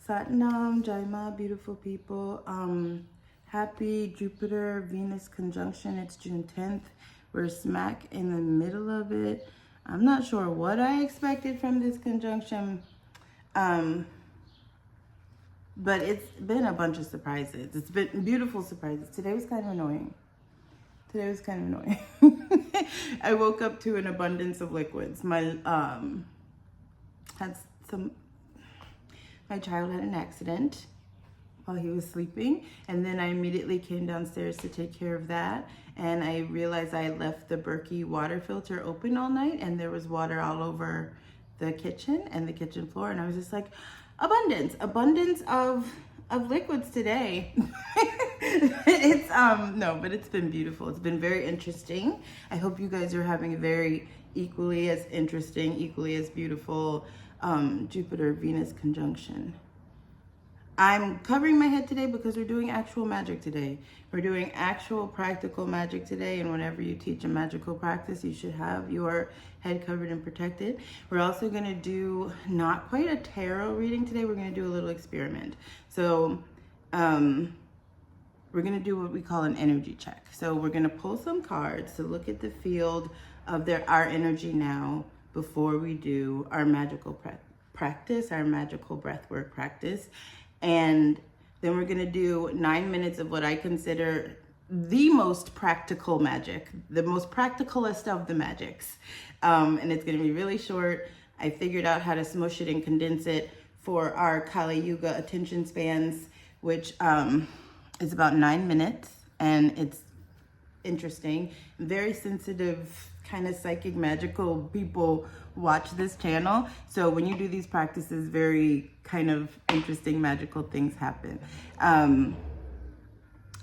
Satnam, Jaima, beautiful people. Happy Jupiter-Venus conjunction. It's June 10th. We're smack in the middle of it. I'm not sure what I expected from this conjunction, but it's been a bunch of surprises. It's been beautiful surprises. Today was kind of annoying. I woke up to an abundance of liquids. My child had an accident while he was sleeping, and then I immediately came downstairs to take care of that, and I realized I had left the Berkey water filter open all night, and there was water all over the kitchen and the kitchen floor, and I was just like, abundance of liquids today. It's no, but it's been beautiful. It's been very interesting. I hope you guys are having a very equally as interesting, equally as beautiful Jupiter-Venus conjunction. I'm covering my head today because we're doing actual magic today. We're doing actual practical magic today, and whenever you teach a magical practice, you should have your head covered and protected. We're also going to do not quite a tarot reading today. We're going to do a little experiment. So we're going to do what we call an energy check. So we're going to pull some cards to look at the field of our energy now before we do our magical practice, our magical breathwork practice. And then we're going to do 9 minutes of what I consider the most practical magic, the most practicalest of the magics. And it's going to be really short. I figured out how to smush it and condense it for our Kali Yuga attention spans, which is about 9 minutes, and it's interesting. Very sensitive, kind of psychic, magical people watch this channel. So when you do these practices, very kind of interesting, magical things happen.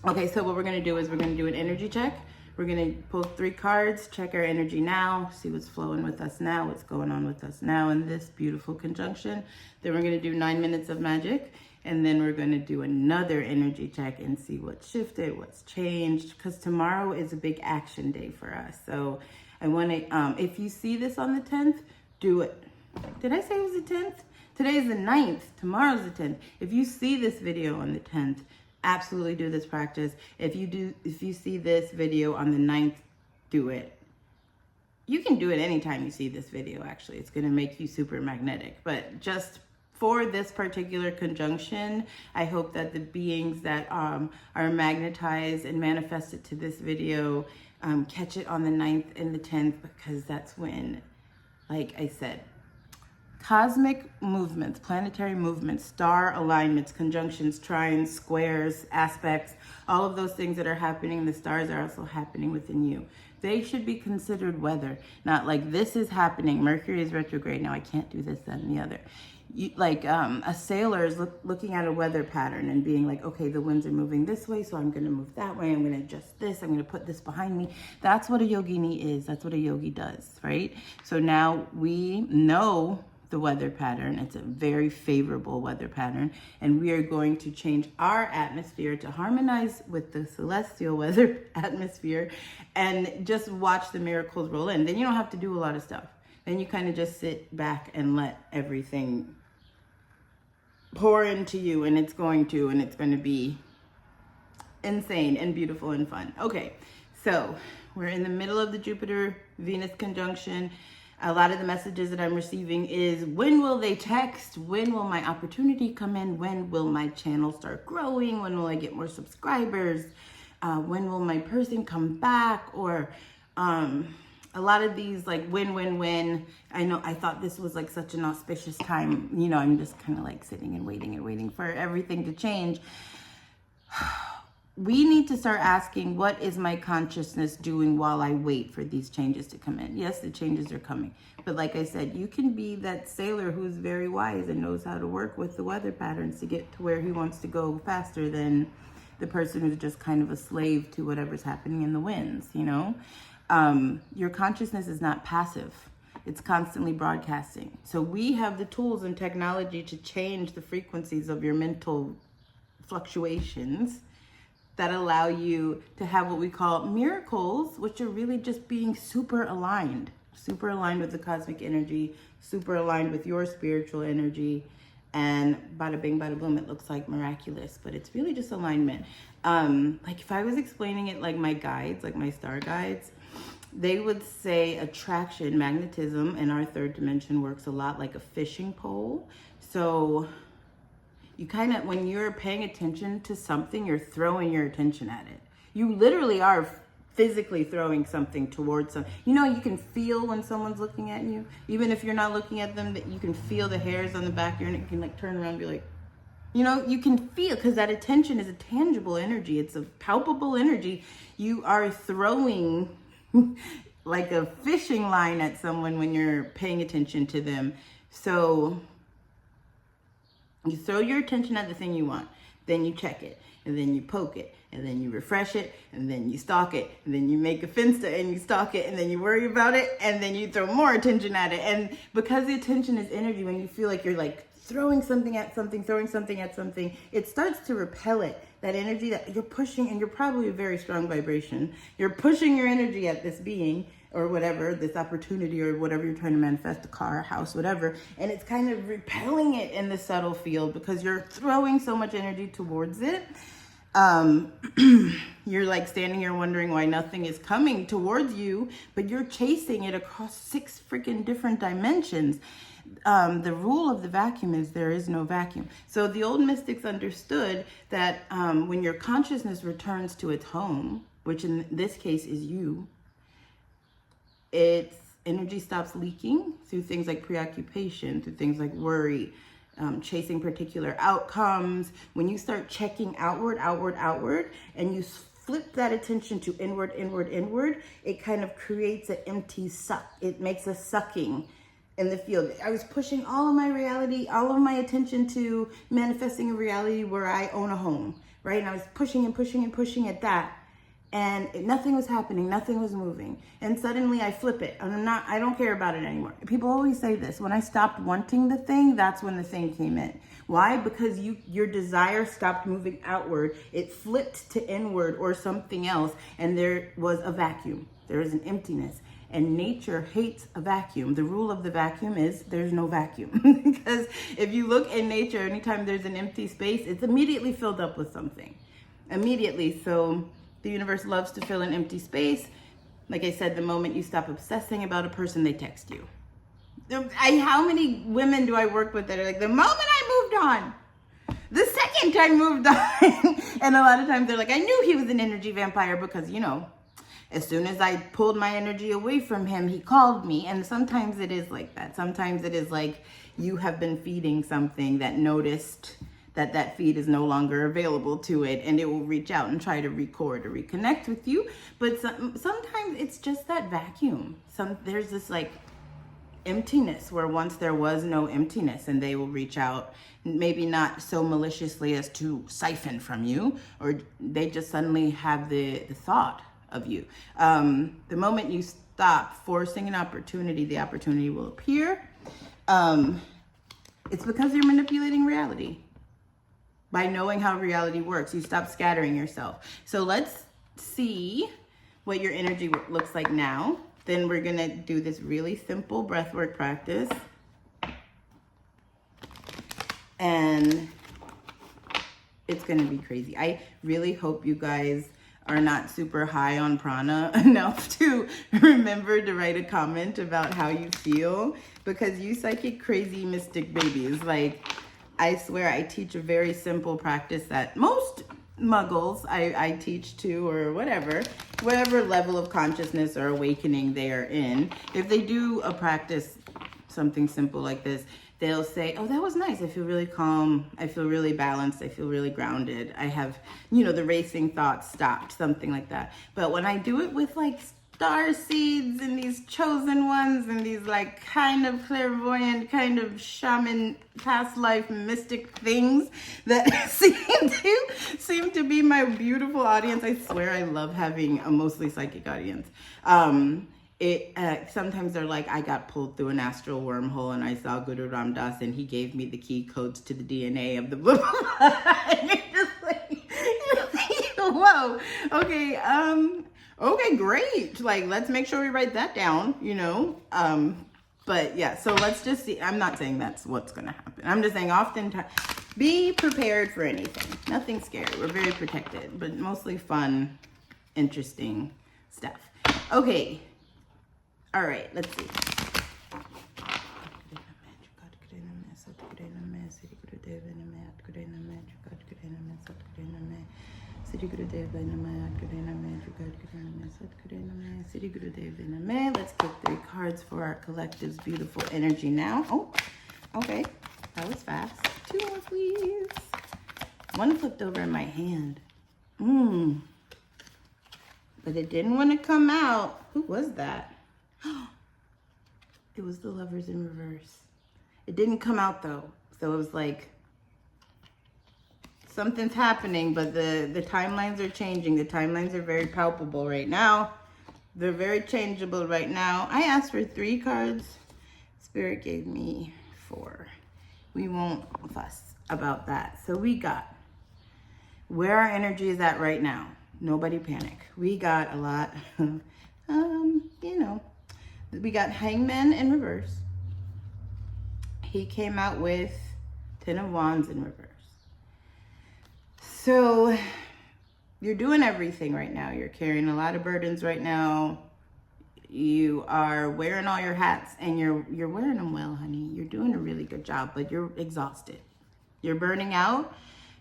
Okay, so what we're going to do is we're going to do an energy check. We're going to pull 3 cards, check our energy now, see what's flowing with us now, what's going on with us now in this beautiful conjunction. Then we're going to do 9 minutes of magic, and then we're going to do another energy check and see what shifted, what's changed, because tomorrow is a big action day for us. So I want to, if you see this on the 10th, do it. Did I say it was the 10th? Today is the 9th. Tomorrow's the 10th. If you see this video on the 10th, absolutely do this practice. If you see this video on the 9th, do it. You can do it anytime you see this video, actually. It's going to make you super magnetic. But just for this particular conjunction, I hope that the beings that are magnetized and manifested to this video catch it on the 9th and the 10th, because that's when, like I said, cosmic movements, planetary movements, star alignments, conjunctions, trines, squares, aspects, all of those things that are happening, the stars are also happening within you. They should be considered weather, not like this is happening, Mercury is retrograde, now I can't do this, that, and the other. A sailor is looking at a weather pattern and being like, okay, the winds are moving this way, so I'm going to move that way. I'm going to adjust this. I'm going to put this behind me. That's what a yogini is. That's what a yogi does, right? So now we know the weather pattern. It's a very favorable weather pattern, and we are going to change our atmosphere to harmonize with the celestial weather atmosphere and just watch the miracles roll in. Then you don't have to do a lot of stuff. Then you kind of just sit back and let everything pour into you, and it's going to be insane and beautiful and fun. Okay, so we're in the middle of the Jupiter-Venus conjunction. A lot of the messages that I'm receiving is, when will they text? When will my opportunity come in? When will my channel start growing? When will I get more subscribers? When will my person come back? Or a lot of these, like, when. I know I thought this was like such an auspicious time. You know, I'm just kind of like sitting and waiting for everything to change. We need to start asking, what is my consciousness doing while I wait for these changes to come in? Yes, the changes are coming. But like I said, you can be that sailor who's very wise and knows how to work with the weather patterns to get to where he wants to go faster than the person who's just kind of a slave to whatever's happening in the winds, you know? Your consciousness is not passive. It's constantly broadcasting. So we have the tools and technology to change the frequencies of your mental fluctuations that allow you to have what we call miracles, which are really just being super aligned with the cosmic energy, super aligned with your spiritual energy, and bada bing, bada boom, it looks like miraculous, but it's really just alignment. Like if I was explaining it like my guides, like my star guides, they would say attraction, magnetism in our third dimension works a lot like a fishing pole. So you kind of, when you're paying attention to something, you're throwing your attention at it. You literally are physically throwing something towards some. You know, you can feel when someone's looking at you, even if you're not looking at them, that you can feel the hairs on the back of your neck. You can like turn around and be like, you know, you can feel, because that attention is a tangible energy. It's a palpable energy. You are throwing like a fishing line at someone when you're paying attention to them. So you throw your attention at the thing you want, then you check it, and then you poke it, and then you refresh it, and then you stalk it, and then you make a finsta and you stalk it, and then you worry about it, and then you throw more attention at it. And because the attention is energy, when you feel like you're like throwing something at something, it starts to repel it. That energy that you're pushing, and you're probably a very strong vibration. You're pushing your energy at this being, or whatever, this opportunity, or whatever you're trying to manifest, a car, a house, whatever. And it's kind of repelling it in the subtle field because you're throwing so much energy towards it. You're like standing here wondering why nothing is coming towards you, but you're chasing it across 6 freaking different dimensions. The rule of the vacuum is there is no vacuum. So the old mystics understood that when your consciousness returns to its home, which in this case is you, its energy stops leaking through things like preoccupation, through things like worry, chasing particular outcomes. When you start checking outward, and you flip that attention to inward, it kind of creates an empty suck. It makes a sucking in the field. I was pushing all of my reality, all of my attention to manifesting a reality where I own a home, right? And I was pushing at that. And nothing was happening, nothing was moving. And suddenly I flip it. I don't care about it anymore. People always say this, when I stopped wanting the thing, that's when the thing came in. Why? Because your desire stopped moving outward. It flipped to inward or something else, and there was a vacuum. There is an emptiness. And nature hates a vacuum. The rule of the vacuum is there's no vacuum. Because if you look in nature, anytime there's an empty space, it's immediately filled up with something. Immediately. So the universe loves to fill an empty space. Like I said, the moment you stop obsessing about a person, they text you. How many women do I work with that are like, the moment I moved on, the second I moved on. And a lot of times they're like, I knew he was an energy vampire because, you know, as soon as I pulled my energy away from him, he called me. And sometimes it is like that. Sometimes it is like you have been feeding something that noticed that feed is no longer available to it, and it will reach out and try to record or reconnect with you. But sometimes it's just that vacuum. There's this like emptiness where once there was no emptiness, and they will reach out, maybe not so maliciously as to siphon from you, or they just suddenly have the thought of you. The moment you stop forcing an opportunity, the opportunity will appear. It's because you're manipulating reality. By knowing how reality works, you stop scattering yourself. So let's see what your energy looks like now. Then we're gonna do this really simple breathwork practice. And it's gonna be crazy. I really hope you guys are not super high on prana enough to remember to write a comment about how you feel, because you psychic crazy mystic babies, like, I swear I teach a very simple practice that most muggles I teach to, or whatever level of consciousness or awakening they are in. If they do a practice, something simple like this, they'll say, oh, that was nice. I feel really calm. I feel really balanced. I feel really grounded. I have, the racing thoughts stopped, something like that. But when I do it with like star seeds and these chosen ones and these like kind of clairvoyant, kind of shaman, past life mystic things that seem to be my beautiful audience. I swear I love having a mostly psychic audience. Sometimes they're like, I got pulled through an astral wormhole and I saw Guru Ram Das and he gave me the key codes to the DNA of the blah, blah, blah. And you're just like, whoa, okay, okay, great. Like, let's make sure we write that down, But yeah, so let's just see. I'm not saying that's what's going to happen. I'm just saying oftentimes be prepared for anything. Nothing scary. We're very protected, but mostly fun, interesting stuff. Okay. All right, let's see. Let's get 3 cards for our collective's beautiful energy now. Oh, okay. That was fast. 2 more, please. 1 flipped over in my hand. But it didn't want to come out. Who was that? It was the Lovers in reverse. It didn't come out though. So it was like, something's happening, but the timelines are changing. The timelines are very palpable right now. They're very changeable right now. I asked for 3 cards. Spirit gave me 4. We won't fuss about that. So we got where our energy is at right now. Nobody panic. We got a lot. We got Hangman in reverse. He came out with 10 of Wands in reverse. So you're doing everything right now. You're carrying a lot of burdens right now. You are wearing all your hats, and you're wearing them well, honey. You're doing a really good job, but you're exhausted. You're burning out.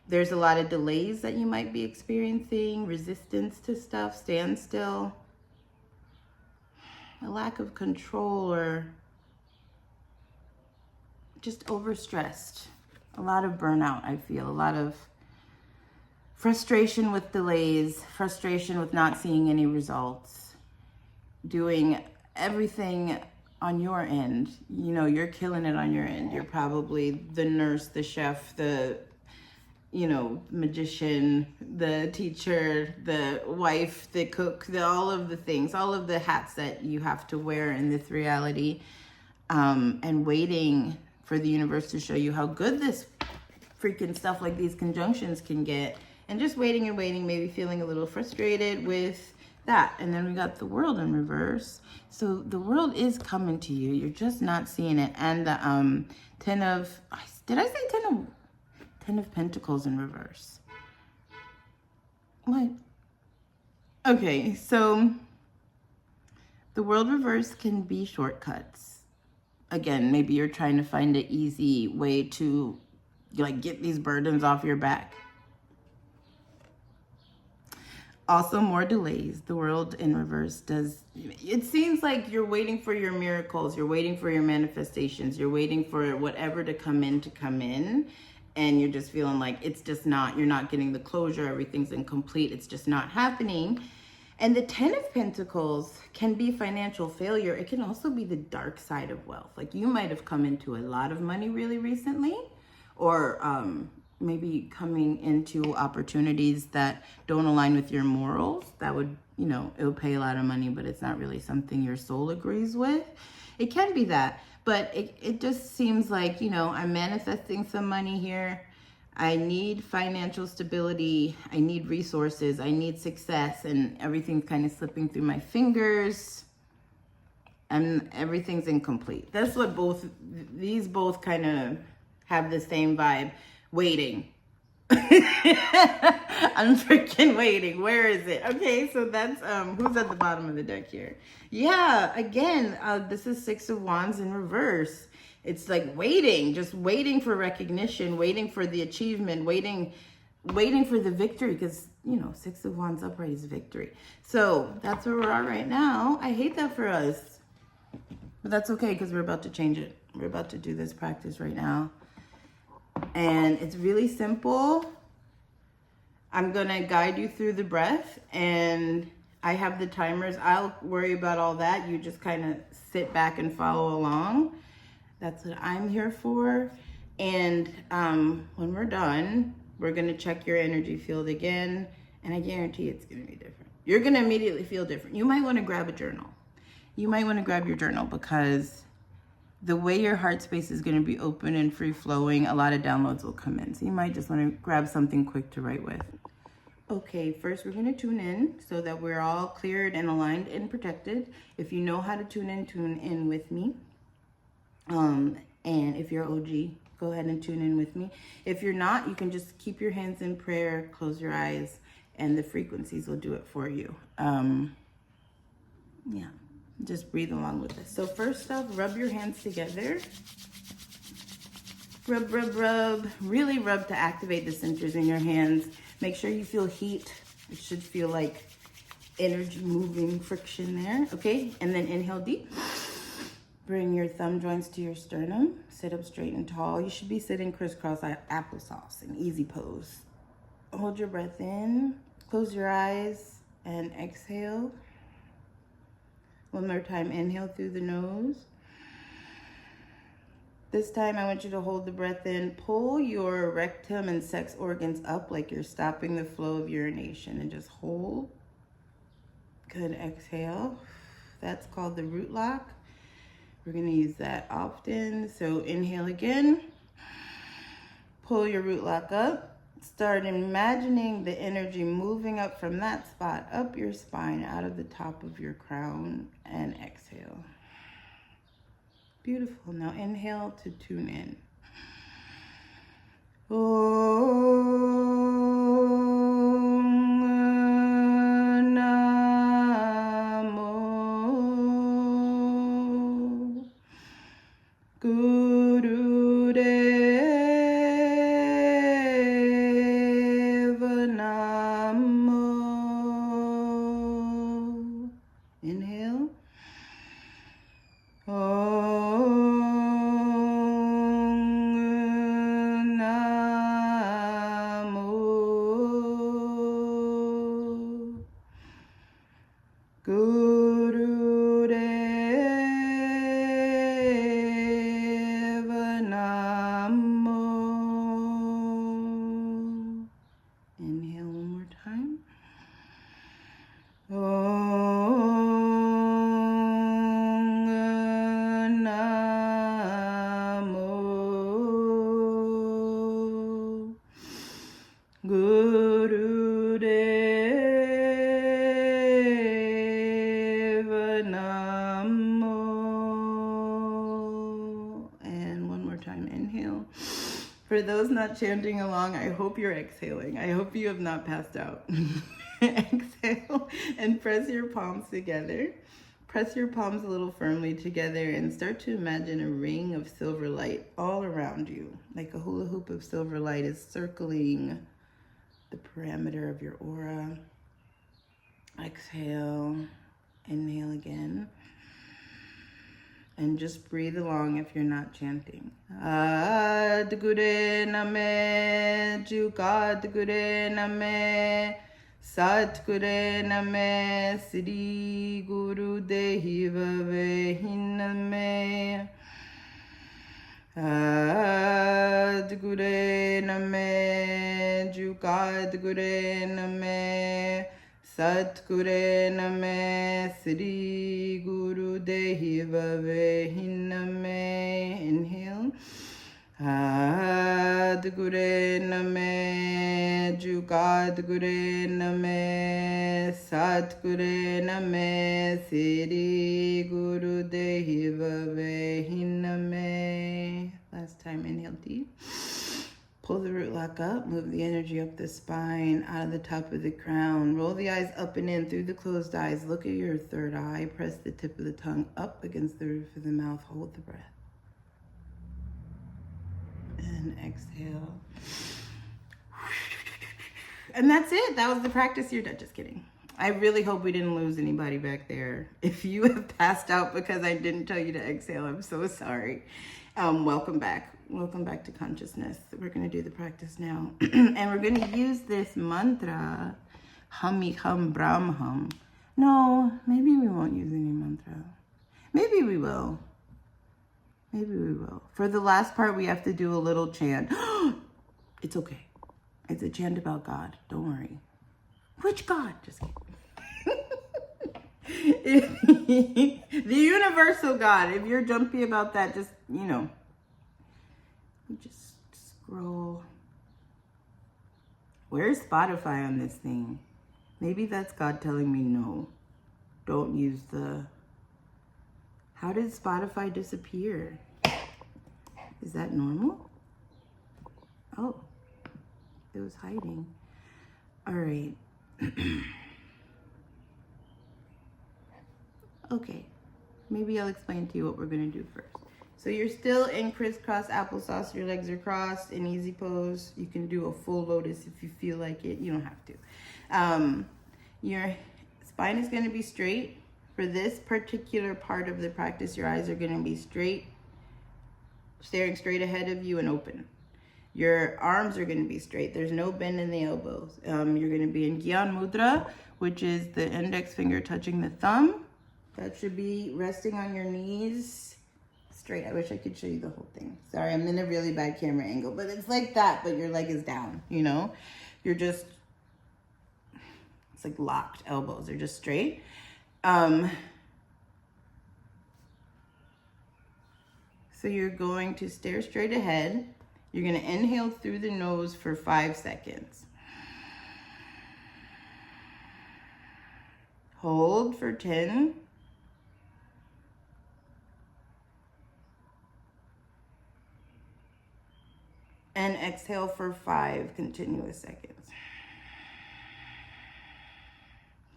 There's a lot of delays that you might be experiencing, resistance to stuff, standstill, a lack of control, or just overstressed. A lot of burnout, I feel. A lot of frustration with delays, frustration with not seeing any results, doing everything on your end. You know, you're killing it on your end. You're probably the nurse, the chef, the magician, the teacher, the wife, the cook, all of the things, all of the hats that you have to wear in this reality, and waiting for the universe to show you how good this freaking stuff like these conjunctions can get, and just waiting and waiting, maybe feeling a little frustrated with that. And then we got the World in reverse. So the world is coming to you. You're just not seeing it. And the did I say 10 of Pentacles in reverse? What? Okay, so the World reverse can be shortcuts. Again, maybe you're trying to find an easy way to get these burdens off your back. Also, more delays. The World in reverse it seems like you're waiting for your miracles, you're waiting for your manifestations, you're waiting for whatever to come in, and you're just feeling like it's just not, you're not getting the closure, everything's incomplete, it's just not happening. And the 10 of Pentacles can be financial failure. It can also be the dark side of wealth. Like you might have come into a lot of money really recently, or maybe coming into opportunities that don't align with your morals. That would, it would pay a lot of money, but it's not really something your soul agrees with. It can be that, but it just seems like, I'm manifesting some money here. I need financial stability. I need resources. I need success, and everything's kind of slipping through my fingers, and everything's incomplete. That's what these both kind of have the same vibe. Waiting. I'm freaking waiting. Where is it? Okay, so that's who's at the bottom of the deck here. Yeah, again, this is 6 of Wands in reverse. It's like waiting, just waiting for recognition, waiting for the achievement, waiting for the victory, because 6 of Wands upright is victory. So that's where we are right now. I hate that for us, but that's okay, because we're about to change it. We're about to do this practice right now. And it's really simple. I'm going to guide you through the breath, and I have the timers. I'll worry about all that. You just kind of sit back and follow along. That's what I'm here for. And when we're done, we're going to check your energy field again, and I guarantee it's going to be different. You're going to immediately feel different. You might want to grab a journal. You might want to grab your journal, because the way your heart space is going to be open and free flowing, a lot of downloads will come in. So you might just want to grab something quick to write with. Okay, first we're going to tune in so that we're all cleared and aligned and protected. If you know how to tune in with me. And if you're OG, go ahead and tune in with me. If you're not, you can just keep your hands in prayer, close your eyes, and the frequencies will do it for you. Yeah, just breathe along with this. So first off, rub your hands together. Rub, rub, rub. Really rub to activate the centers in your hands. Make sure you feel heat. It should feel like energy moving, friction there. Okay, and then inhale deep. Bring your thumb joints to your sternum. Sit up straight and tall. You should be sitting crisscross like applesauce, an easy pose. Hold your breath in. Close your eyes and exhale. One more time, inhale through the nose. This time I want you to hold the breath in. Pull your rectum and sex organs up like you're stopping the flow of urination, and just hold. Good, exhale. That's called the root lock. We're gonna use that often. So inhale again. Pull your root lock up. Start imagining the energy moving up from that spot, up your spine, out of the top of your crown, and exhale. Beautiful. Now inhale to tune in. Inhale. Inhale one more time. And one more time, inhale. For those not chanting along, I hope you're exhaling. I hope you have not passed out. Exhale and press your palms together. Press your palms a little firmly together and start to imagine a ring of silver light all around you. Like a hula hoop of silver light is circling the perimeter of your aura. Exhale, inhale again. And just breathe along if you're not chanting. Adgure name, Jukadgure name, Satgure name, Sri Guru Deva Vehiname. Adgure name, Jukadgure name, Satgure name, Sri Guru Deva Vehiname. Inhale. Adgure name, Jukadgure name, Satgure name, Sri Guru Deva Vehiname. Last time, inhale deep. Pull the root lock up, move the energy up the spine, out of the top of the crown. Roll the eyes up and in through the closed eyes. Look at your third eye. Press the tip of the tongue up against the roof of the mouth. Hold the breath. And exhale. And that's it. That was the practice. You're done. Just kidding. I really hope we didn't lose anybody back there. If you have passed out because I didn't tell you to exhale, I'm so sorry. Welcome back. Welcome back to consciousness. We're going to do the practice now. And we're going to use this mantra, Hummy Hum Brahm Hum. No, maybe we won't use any mantra. Maybe we will. Maybe we will. For the last part, we have to do a little chant. It's okay. It's a chant about God. Don't worry. Which God? Just kidding. The universal God. If you're jumpy about that, just, just scroll. Where's Spotify on this thing? Maybe that's God telling me no. Don't use the... How did Spotify disappear? Is that normal? Oh, it was hiding. All right. Okay, maybe I'll explain to you what we're gonna do first. So you're still in crisscross applesauce, your legs are crossed in easy pose. You can do a full lotus if you feel like it, you don't have to. Your spine is gonna be straight. For this particular part of the practice, your eyes are gonna be straight, staring straight ahead of you and open. Your arms are gonna be straight. There's no bend in the elbows. You're gonna be in Gyan Mudra, which is the index finger touching the thumb. That should be resting on your knees straight. I wish I could show you the whole thing. Sorry, I'm in a really bad camera angle, but it's like that, but your leg is down, you know? You're just, it's like locked elbows. They're just straight. So you're going to stare straight ahead. You're going to inhale through the nose for 5 seconds. Hold for 10. And exhale for 5 continuous seconds.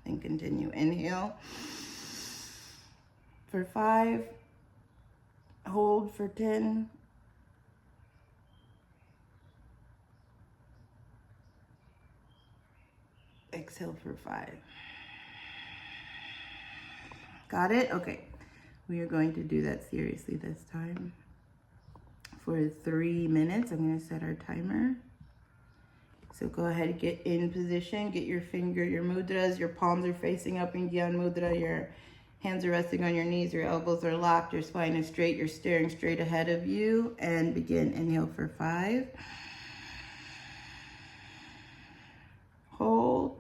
And continue. Inhale for 5. Hold for 10. Exhale for 5. Got it? Okay. We are going to do that seriously this time. For 3 minutes, I'm going to set our timer. So go ahead and get in position. Get your mudras. Your palms are facing up in Gyan Mudra. Your hands are resting on your knees. Your elbows are locked. Your spine is straight. You're staring straight ahead of you. And begin. Inhale for 5. Hold.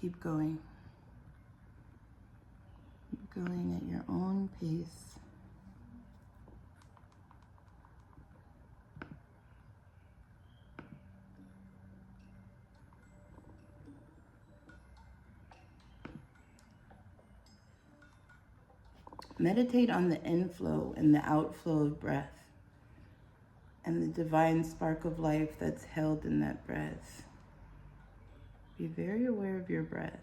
Keep going. Keep going at your own pace. Meditate on the inflow and the outflow of breath and the divine spark of life that's held in that breath. Be very aware of your breath.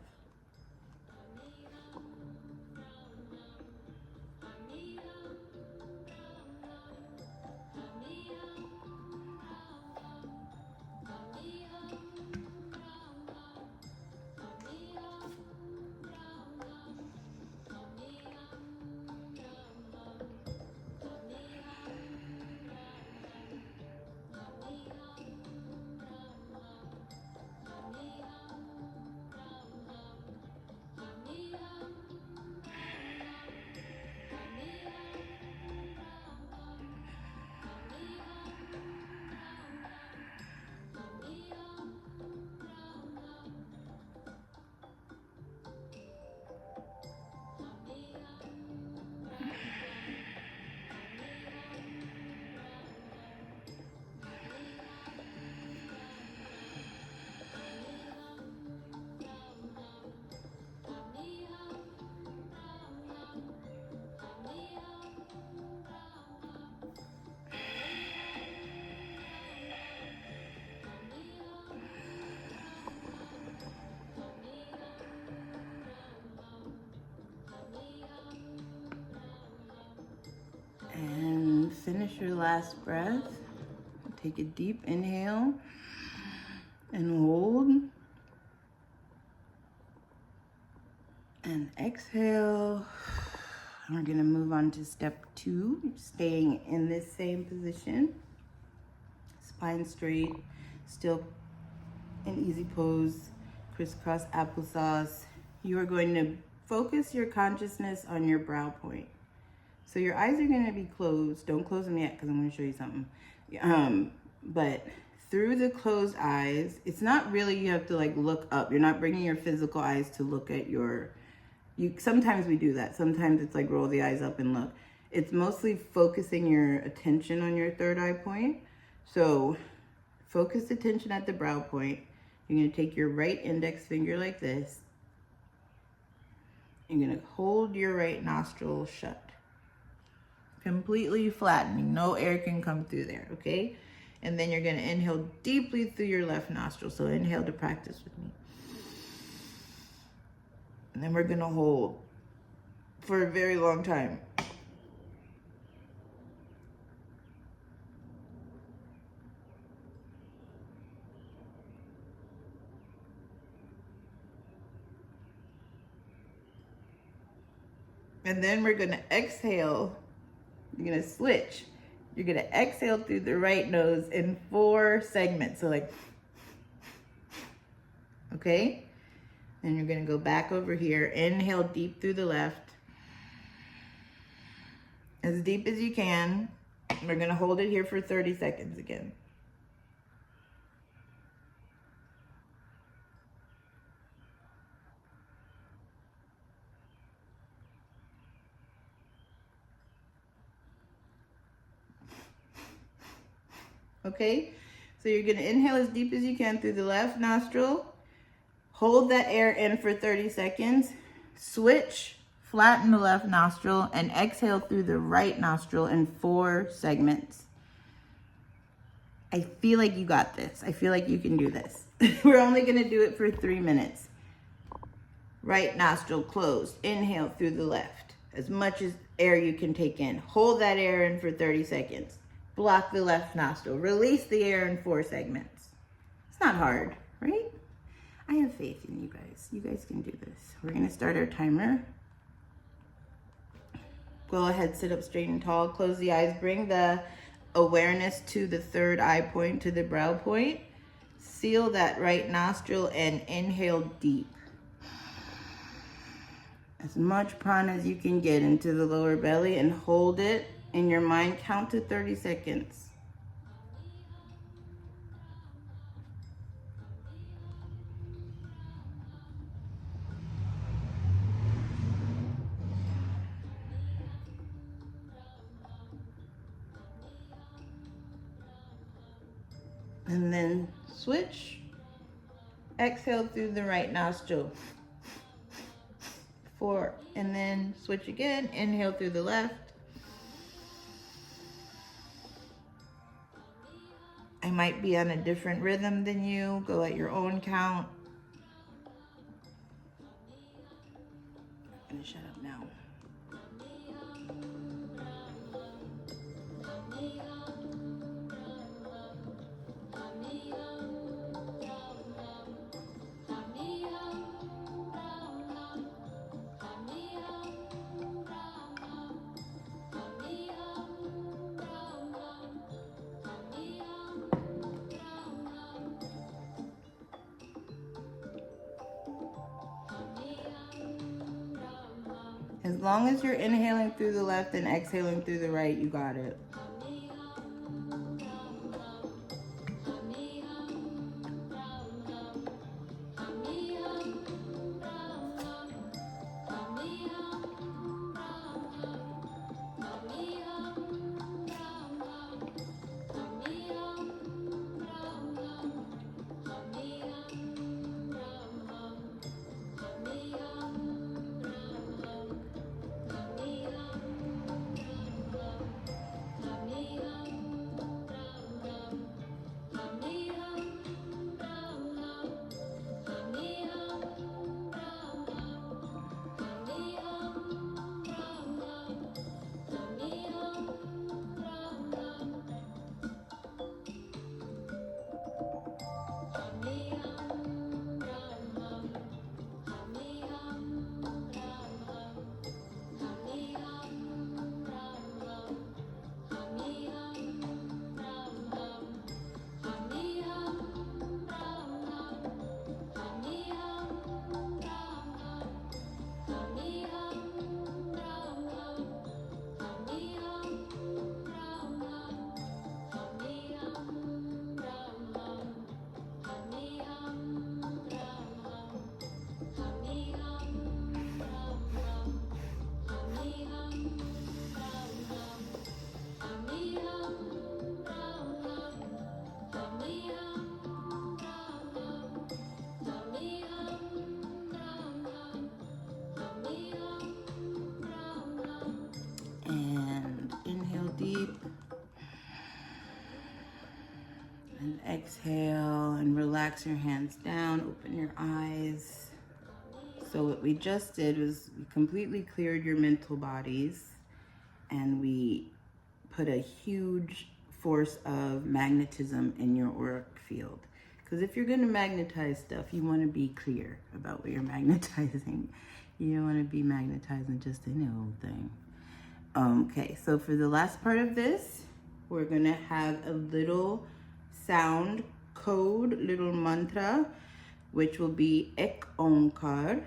your last breath. Take a deep inhale and hold. And exhale. We're gonna move on to step 2, staying in this same position. Spine straight, still an easy pose, crisscross applesauce. You are going to focus your consciousness on your brow point. So your eyes are gonna be closed. Don't close them yet because I'm gonna show you something. But through the closed eyes, it's not really, you have to like look up. You're not bringing your physical eyes to look at your, sometimes we do that. Sometimes it's like roll the eyes up and look. It's mostly focusing your attention on your third eye point. So focus attention at the brow point. You're gonna take your right index finger like this. You're gonna hold your right nostril shut. Completely flattening, no air can come through there, okay? And then you're gonna inhale deeply through your left nostril. So inhale to practice with me. And then we're gonna hold for a very long time. And then we're gonna exhale. You're gonna switch. You're gonna exhale through the right nose in 4 segments. So like, okay? And you're gonna go back over here. Inhale deep through the left. As deep as you can. We're gonna hold it here for 30 seconds again. Okay? So you're gonna inhale as deep as you can through the left nostril. Hold that air in for 30 seconds. Switch, flatten the left nostril, and exhale through the right nostril in 4 segments. I feel like you got this. I feel like you can do this. We're only gonna do it for 3 minutes. Right nostril closed. Inhale through the left. As much as air you can take in. Hold that air in for 30 seconds. Block the left nostril. Release the air in 4 segments. It's not hard, right? I have faith in you guys. You guys can do this. We're gonna start our timer. Go ahead, sit up straight and tall. Close the eyes. Bring the awareness to the third eye point, to the brow point. Seal that right nostril and inhale deep. As much prana as you can get into the lower belly and hold it in your mind. Count to 30 seconds. And then switch. Exhale through the right nostril. 4. And then switch again. Inhale through the left. I might be on a different rhythm than you. Go at your own count. I'm gonna shut up now. As long as you're inhaling through the left and exhaling through the right, you got it. And exhale and relax your hands down, open your eyes. So what we just did was we completely cleared your mental bodies, and we put a huge force of magnetism in your auric field. Because if you're going to magnetize stuff, you want to be clear about what you're magnetizing. You don't want to be magnetizing just any old thing. Okay, so for the last part of this, we're going to have a little sound code, little mantra, which will be Ek Onkar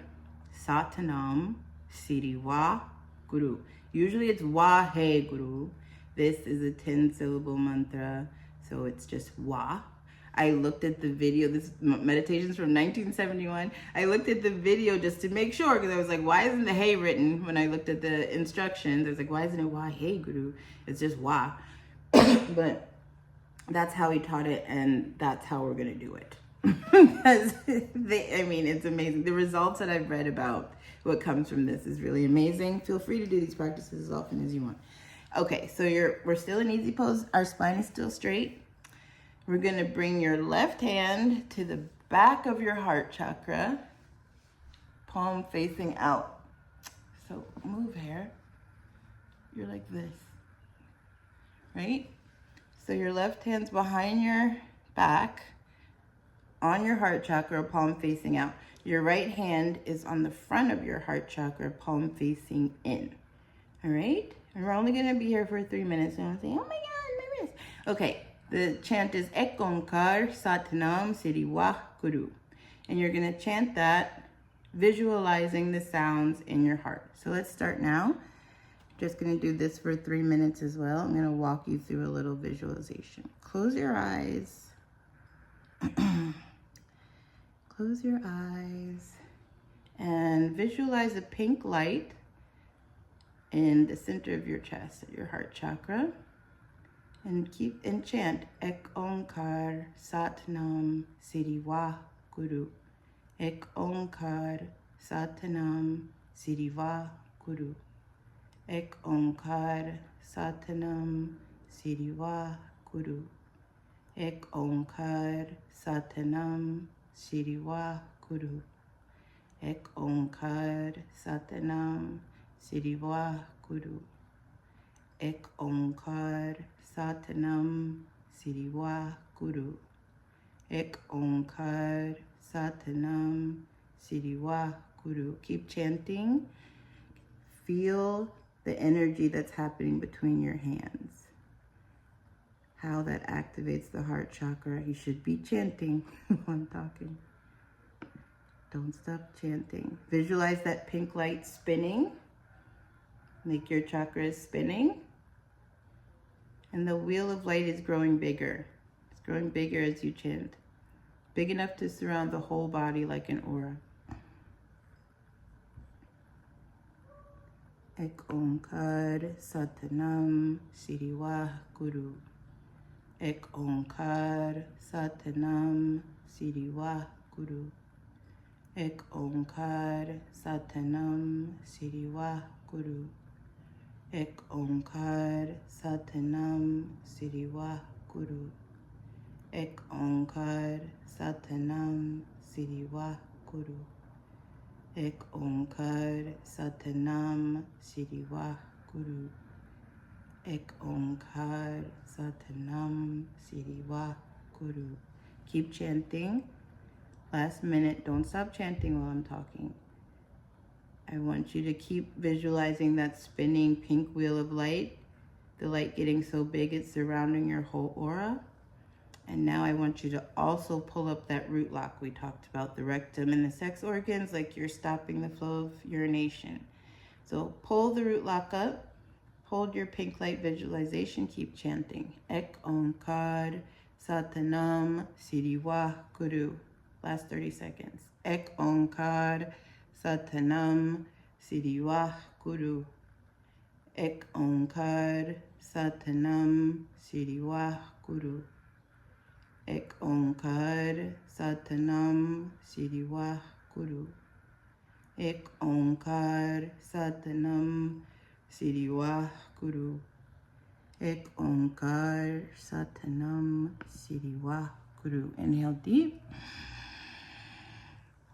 Satanam Siriwa Guru. Usually it's Wa He Guru. This is a 10-syllable mantra, so it's just Wa. I looked at the video, this meditation's from 1971. I looked at the video just to make sure, because I was like, why isn't the Hey written? When I looked at the instructions, I was like, why isn't it Wa He Guru? It's just Wa. But that's how he taught it, and that's how we're gonna do it. Because it's amazing. The results that I've read about what comes from this is really amazing. Feel free to do these practices as often as you want. Okay, so we're still in easy pose. Our spine is still straight. We're gonna bring your left hand to the back of your heart chakra, palm facing out. So move here. You're like this, right? So your left hand's behind your back, on your heart chakra, palm facing out. Your right hand is on the front of your heart chakra, palm facing in. All right? And we're only going to be here for 3 minutes. And I'm saying, oh my God, my wrist. Okay, the chant is Ek Onkar Satanam Siriwa Guru. And you're going to chant that, visualizing the sounds in your heart. So let's start now. Just going to do this for 3 minutes as well. I'm going to walk you through a little visualization. Close your eyes. Close your eyes and visualize a pink light in the center of your chest, at your heart chakra, and chant Ek Onkar Satnam Siriwa Guru. Ek Onkar Satnam Siriwa Guru. Ek Onkar Satnam Siriwa Guru. Ek Onkar Satanam Siriwa Guru. Ek Onkar Satanam Siriwa Guru. Ek Onkar Satanam Siriwa Guru. Ek Onkar Satanam Siriwa Guru. Keep chanting. Feel the energy that's happening between your hands. How that activates the heart chakra. You should be chanting while I'm talking. Don't stop chanting. Visualize that pink light spinning. Make your chakras spinning. And the wheel of light is growing bigger. It's growing bigger as you chant. Big enough to surround the whole body like an aura. Ek Onkar Satanam Siriwa Guru. Ek Onkar Satanam Siriwa Guru. Ek Onkar Satanam Siriwa Guru. Ek Onkar Satanam Siriwa Guru. Ek Onkar Satanam Siriwa Guru. Ek Onkar Satanam Siriwa Guru. Ek Onkar Satanam Siriwa Guru. Keep chanting. Last minute, don't stop chanting while I'm talking. I want you to keep visualizing that spinning pink wheel of light, the light getting so big it's surrounding your whole aura. And now I want you to also pull up that root lock we talked about, the rectum and the sex organs, like you're stopping the flow of urination. So pull the root lock up, hold your pink light visualization, keep chanting. Ek Onkar Satanam Siriwa Guru. Last 30 seconds. Ek Onkar Satanam Siriwa Guru. Ek Onkar Satanam Siriwa Guru. Ek Onkar Satanam Siriwa Guru. Ek Onkar Satanam Siriwa Guru. Ek Onkar Satanam Siriwa Guru. Inhale deep.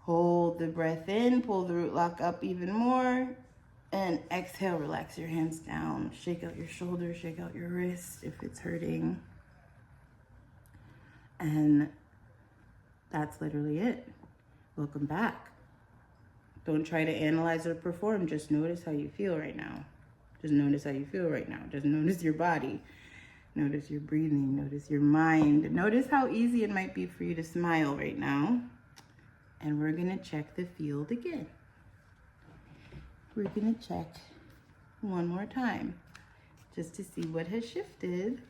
Hold the breath in, pull the root lock up even more. And exhale, relax your hands down. Shake out your shoulders, shake out your wrist if it's hurting. And that's literally it. Welcome back. Don't try to analyze or perform. Just notice how you feel right now. Just notice how you feel right now. Just notice your body. Notice your breathing. Notice your mind. Notice how easy it might be for you to smile right now. And we're going to check the field again. We're going to check one more time just to see what has shifted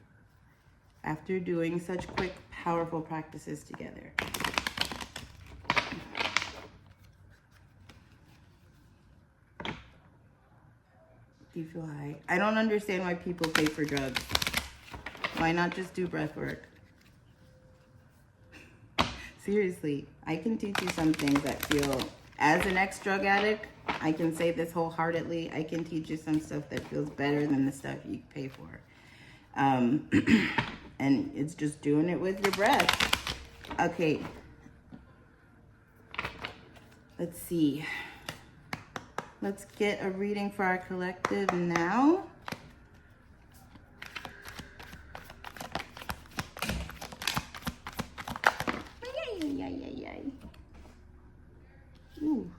after doing such quick, powerful practices together. Do you feel high? I don't understand why people pay for drugs. Why not just do breath work? Seriously, I can teach you some things that feel, as an ex-drug addict, I can say this wholeheartedly, I can teach you some stuff that feels better than the stuff you pay for. And it's just doing it with your breath. Okay. Let's see. Let's get a reading for our collective now. Ooh.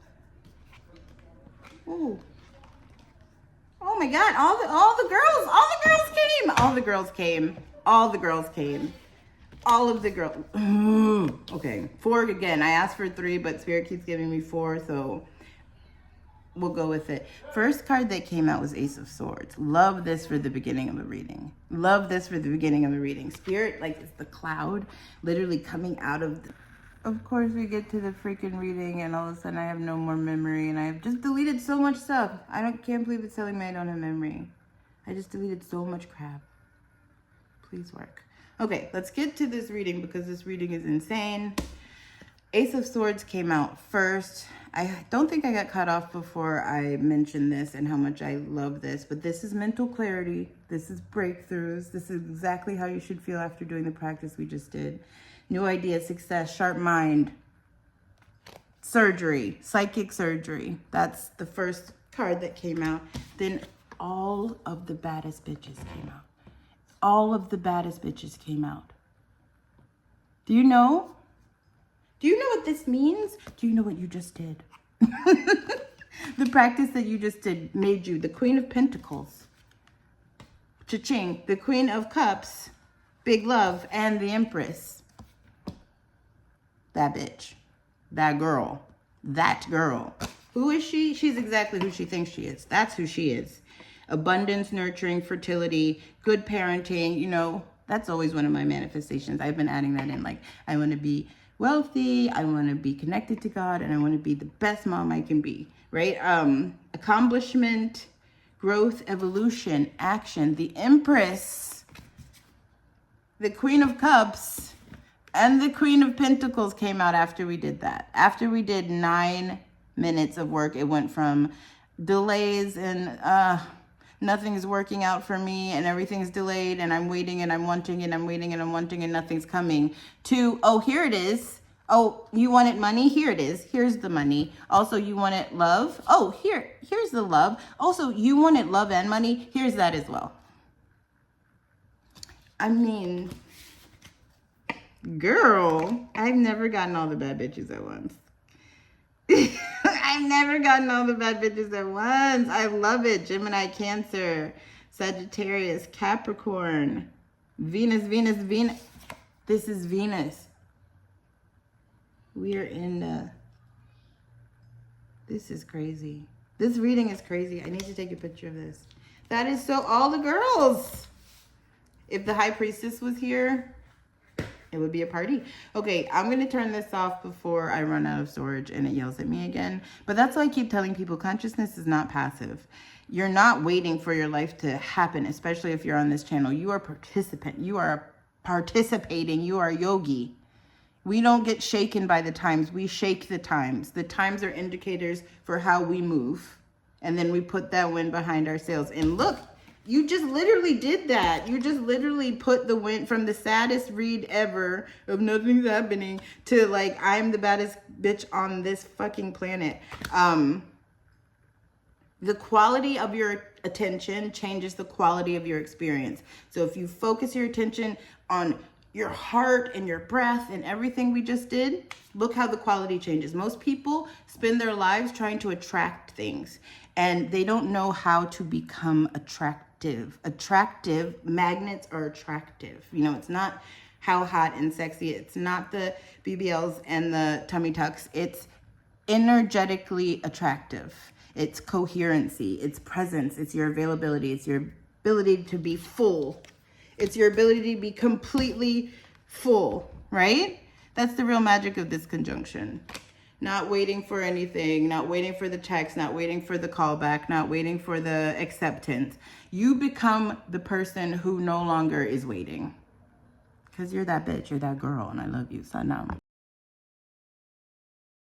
Ooh. Oh my God, all the girls came. All the girls came. All of the girls. Okay, 4 again. I asked for 3, but Spirit keeps giving me 4, so we'll go with it. First card that came out was Ace of Swords. Love this for the beginning of a reading. Spirit, like, it's the cloud literally coming out of the... Of course, we get to the freaking reading, and all of a sudden I have no more memory, and I've just deleted so much stuff. Can't believe it's telling me I don't have memory. I just deleted so much crap. Please work. Okay, let's get to this reading because this reading is insane. Ace of Swords came out first. I don't think I got cut off before I mentioned this and how much I love this, but this is mental clarity. This is breakthroughs. This is exactly how you should feel after doing the practice we just did. New idea, success, sharp mind, surgery, psychic surgery. That's the first card that came out. Then all of the baddest bitches came out. All of the baddest bitches came out. Do you know? Do you know what this means? Do you know what you just did? The practice that you just did made you the Queen of Pentacles. Cha-ching. The Queen of Cups, big love, and the Empress. That bitch, that girl. Who is she? She's exactly who she thinks she is. That's who she is. Abundance, nurturing, fertility, good parenting. You know, that's always one of my manifestations. I've been adding that in. Like, I want to be wealthy. I want to be connected to God. And I want to be the best mom I can be. Right? Accomplishment, growth, evolution, action. The Empress. The Queen of Cups. And the Queen of Pentacles came out after we did that. After we did 9 minutes of work, it went from delays and nothing's working out for me and everything's delayed and I'm waiting and I'm wanting and I'm waiting and I'm wanting and nothing's coming to, oh, here it is. Oh, you wanted money? Here it is. Here's the money. Also, you wanted love? Oh, here's the love. Also, you wanted love and money? Here's that as well. I mean... Girl, I've never gotten all the bad bitches at once. I've never gotten all the bad bitches at once. I love it. Gemini, Cancer, Sagittarius, Capricorn, Venus. This is Venus. We are in this is crazy. This reading is crazy. I need to take a picture of this. That is so all the girls. If the High Priestess was here, it would be a party. Okay, I'm going to turn this off before I run out of storage and it yells at me again. But that's why I keep telling people consciousness is not passive. You're not waiting for your life to happen, especially if you're on this channel. You are a participant. You are participating. You are a yogi. We don't get shaken by the times. We shake the times. The times are indicators for how we move. And then we put that wind behind our sails. And look, You just literally did that. You just literally put the win from the saddest read ever of nothing's happening to like, I'm the baddest bitch on this fucking planet. The quality of your attention changes the quality of your experience. So if you focus your attention on your heart and your breath and everything we just did, look how the quality changes. Most people spend their lives trying to attract things, and they don't know how to become attractive. Magnets are attractive. You know, it's not how hot and sexy. It's not the BBLs and the tummy tucks. It's energetically attractive. It's coherency, it's presence, it's your availability, it's your ability to be full. It's your ability to be completely full, right? That's the real magic of this conjunction. Not waiting for anything, not waiting for the text, not waiting for the callback, not waiting for the acceptance. You become the person who no longer is waiting. Because you're that bitch, you're that girl, and I love you, so now.